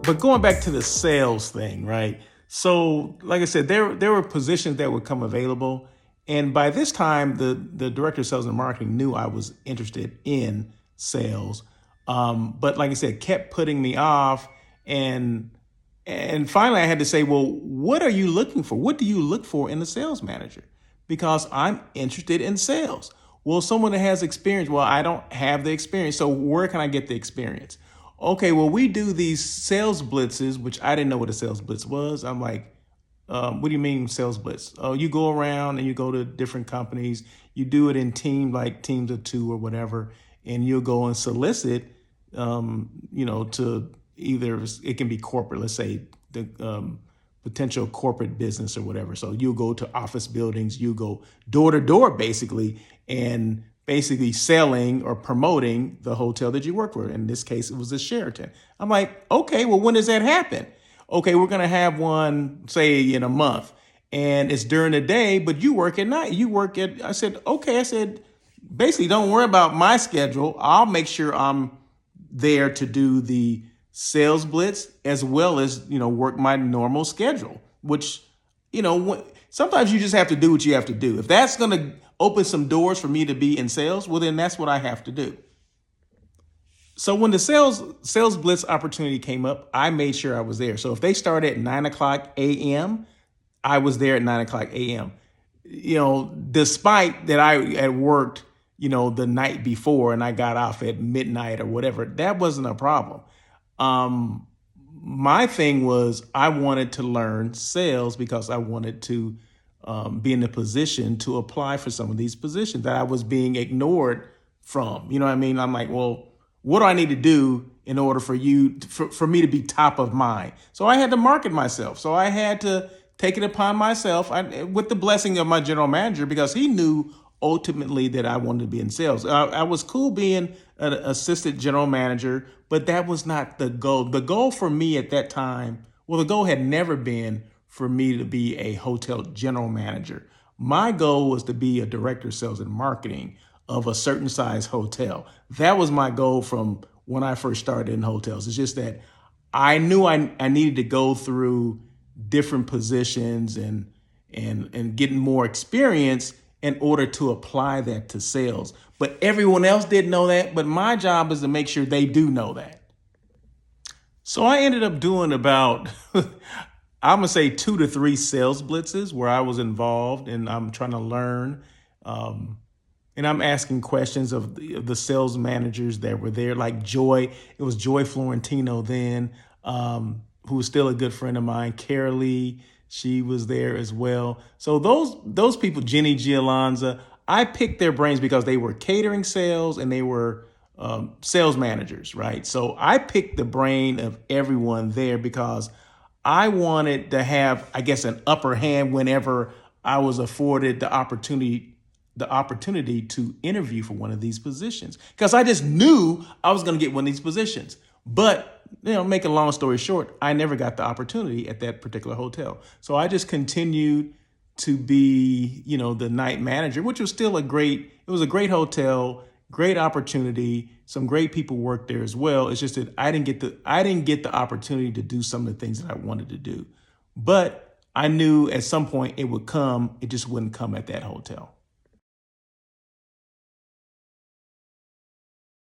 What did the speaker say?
But going back to the sales thing, right? So, like I said, there were positions that would come available, and by this time, the director of sales and marketing knew I was interested in sales. But like I said, kept putting me off, and and finally, I had to say, well, what are you looking for? What do you look for in a sales manager? Because I'm interested in sales. Well, someone that has experience. Well, I don't have the experience. So where can I get the experience? Okay, well, we do these sales blitzes, which I didn't know what a sales blitz was. I'm like, what do you mean sales blitz? Oh, you go around and you go to different companies. You do it in teams of two or whatever, and you'll go and solicit, to either it can be corporate. Let's say the potential corporate business or whatever. So you'll go to office buildings. You go door to door, basically, and basically selling or promoting the hotel that you work for. In this case, it was the Sheraton. I'm like, okay, well, when does that happen? Okay, we're going to have one, say, in a month, and it's during the day, but you work at night. I said, okay. I said, basically, don't worry about my schedule. I'll make sure I'm there to do the sales blitz as well as, work my normal schedule, which, sometimes you just have to do what you have to do. If that's going to open some doors for me to be in sales, well, then that's what I have to do. So when the sales blitz opportunity came up, I made sure I was there. So if they started at 9:00 a.m., I was there at 9:00 a.m. Despite that I had worked, the night before and I got off at midnight or whatever, that wasn't a problem. My thing was I wanted to learn sales because I wanted to be in a position to apply for some of these positions that I was being ignored from. You know what I mean? I'm like, well, what do I need to do in order for for me to be top of mind? So I had to market myself. So I had to take it upon myself with the blessing of my general manager, because he knew ultimately that I wanted to be in sales. I was cool being an assistant general manager, but that was not the goal. The goal for me at that time, well, the goal had never been for me to be a hotel general manager. My goal was to be a director of sales and marketing of a certain size hotel. That was my goal from when I first started in hotels. It's just that I knew I needed to go through different positions and getting more experience in order to apply that to sales. But everyone else didn't know that, but my job is to make sure they do know that. So I ended up doing about, I'm gonna say 2 to 3 sales blitzes where I was involved, and I'm trying to learn. And I'm asking questions of the sales managers that were there, like Joy. It was Joy Florentino then, who was still a good friend of mine. Carolee, she was there as well. So those people, Jenny Gialanza, I picked their brains because they were catering sales and they were sales managers, right? So I picked the brain of everyone there because I wanted to have, I guess, an upper hand whenever I was afforded the opportunity to interview for one of these positions, because I just knew I was going to get one of these positions. But, make a long story short, I never got the opportunity at that particular hotel. So I just continued to be, the night manager, which was still it was a great hotel, great opportunity. Some great people worked there as well. It's just that I didn't get the opportunity to do some of the things that I wanted to do. But I knew at some point it would come. It just wouldn't come at that hotel.